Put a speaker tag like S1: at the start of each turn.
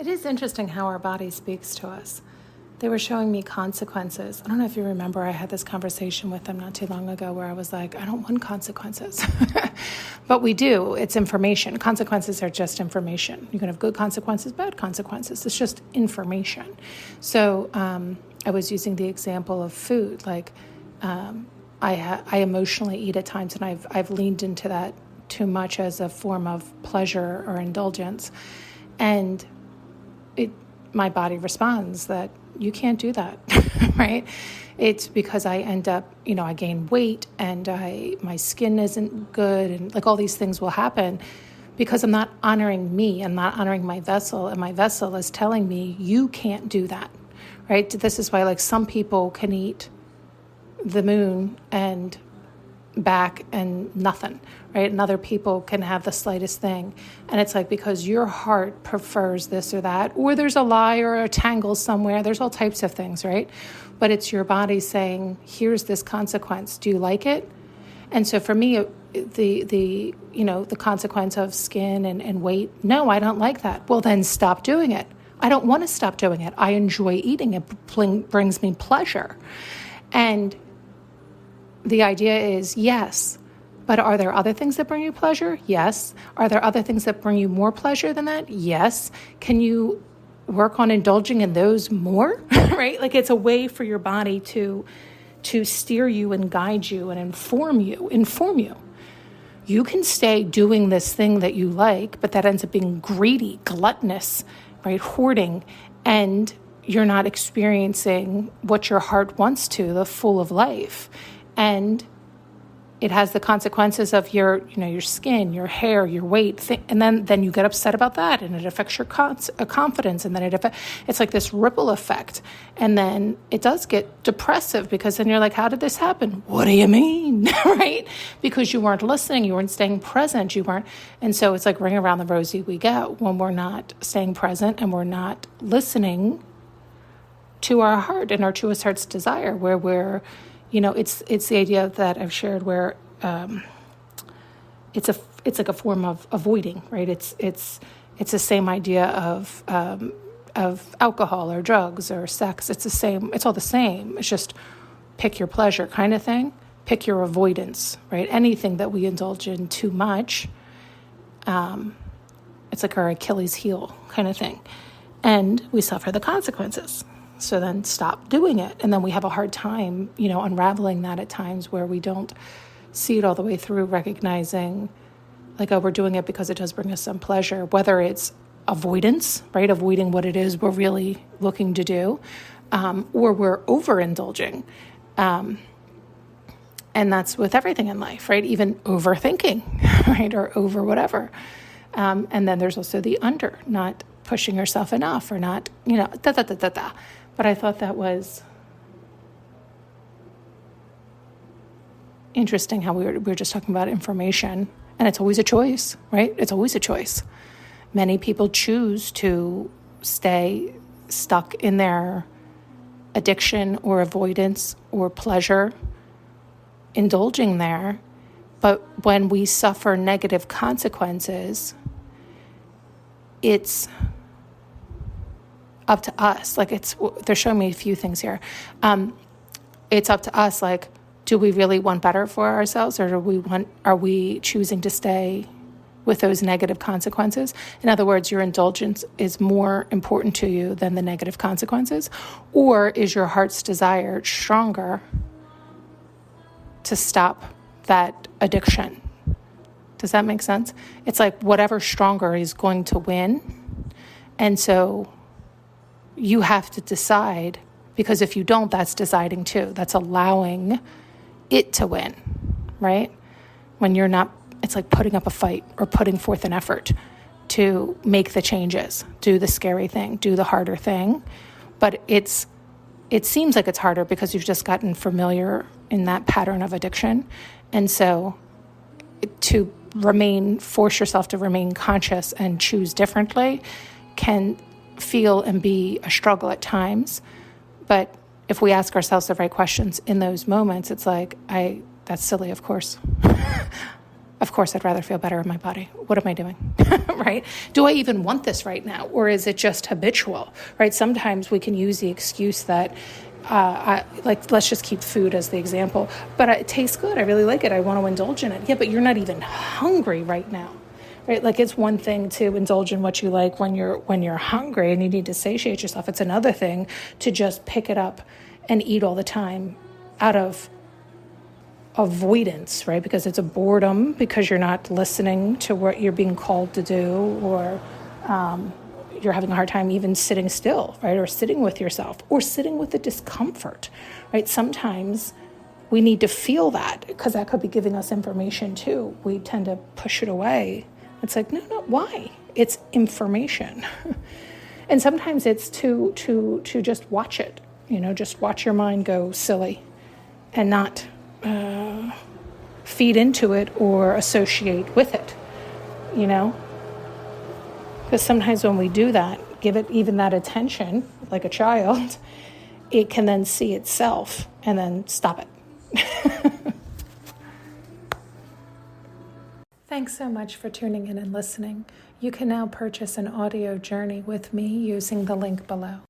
S1: It is interesting how our body speaks to us. They were showing me consequences. I don't know if you remember, I had this conversation with them not too long ago where I was like, I don't want consequences. But we do. It's information. Consequences are just information. You can have good consequences, bad consequences. It's just information. So I was using the example of food. Like I emotionally eat at times, and I've leaned into that too much as a form of pleasure or indulgence. And my body responds that you can't do that, right? It's because I end up, I gain weight and my skin isn't good, and like all these things will happen because I'm not honoring me. I'm not honoring my vessel, and my vessel is telling me you can't do that, right? This is why like some people can eat the moon and back and nothing, right? And other people can have the slightest thing. And it's like because your heart prefers this or that, or there's a lie or a tangle somewhere. There's all types of things, right? But it's your body saying, here's this consequence. Do you like it? And so for me, the consequence of skin and weight, no, I don't like that. Well, then stop doing it. I don't want to stop doing it. I enjoy eating. It brings me pleasure. And the idea is, yes, but are there other things that bring you pleasure? Yes. Are there other things that bring you more pleasure than that? Yes. Can you work on indulging in those more? Right? Like it's a way for your body to steer you and guide you and inform you. You can stay doing this thing that you like, but that ends up being greedy, gluttonous, right? Hoarding, and you're not experiencing what your heart wants to, the full of life. And it has the consequences of your skin, your hair, your weight, and then you get upset about that, and it affects your confidence, and then it's like this ripple effect, and then it does get depressive because then you're like, how did this happen? What do you mean, right? Because you weren't listening, you weren't staying present, and so it's like ring around the rosy we get when we're not staying present and we're not listening to our heart and our truest heart's desire, where we're it's the idea that I've shared where it's like a form of avoiding, right? It's the same idea of alcohol or drugs or sex. It's the same. It's all the same. It's just pick your pleasure kind of thing. Pick your avoidance, right? Anything that we indulge in too much, it's like our Achilles heel kind of thing, and we suffer the consequences. So then stop doing it. And then we have a hard time, unraveling that at times where we don't see it all the way through, recognizing like, oh, we're doing it because it does bring us some pleasure, whether it's avoidance, right? Avoiding what it is we're really looking to do, or we're overindulging. And that's with everything in life, right? Even overthinking, right? Or over whatever. And then there's also the under, not pushing yourself enough or not, But I thought that was interesting how we were just talking about information, and it's always a choice, right? It's always a choice. Many people choose to stay stuck in their addiction or avoidance or pleasure, indulging there. But when we suffer negative consequences, it's up to us. Like they're showing me a few things here. It's up to us. Like, do we really want better for ourselves, or are we choosing to stay with those negative consequences? In other words, your indulgence is more important to you than the negative consequences, or is your heart's desire stronger to stop that addiction? Does that make sense? It's like whatever's stronger is going to win. And so you have to decide, because if you don't, that's deciding too. That's allowing it to win, right? When you're not, it's like putting up a fight or putting forth an effort to make the changes, do the scary thing, do the harder thing. But it seems like it's harder because you've just gotten familiar in that pattern of addiction. And so to force yourself to remain conscious and choose differently can feel and be a struggle at times. But if we ask ourselves the right questions in those moments, it's like, that's silly, of course. Of course, I'd rather feel better in my body. What am I doing? Right? Do I even want this right now? Or is it just habitual, right? Sometimes we can use the excuse that, let's just keep food as the example, but it tastes good. I really like it. I want to indulge in it. Yeah, but you're not even hungry right now, right? Like, it's one thing to indulge in what you like when you're hungry and you need to satiate yourself. It's another thing to just pick it up and eat all the time out of avoidance, right? Because it's a boredom, because you're not listening to what you're being called to do, or you're having a hard time even sitting still, right? Or sitting with yourself, or sitting with the discomfort, right? Sometimes we need to feel that, because that could be giving us information too. We tend to push it away. It's like, no, why? It's information. And sometimes it's to just watch it, just watch your mind go silly and not feed into it or associate with it, Because sometimes when we do that, give it even that attention, like a child, it can then see itself and then stop it. Thanks so much for tuning in and listening. You can now purchase an audio journey with me using the link below.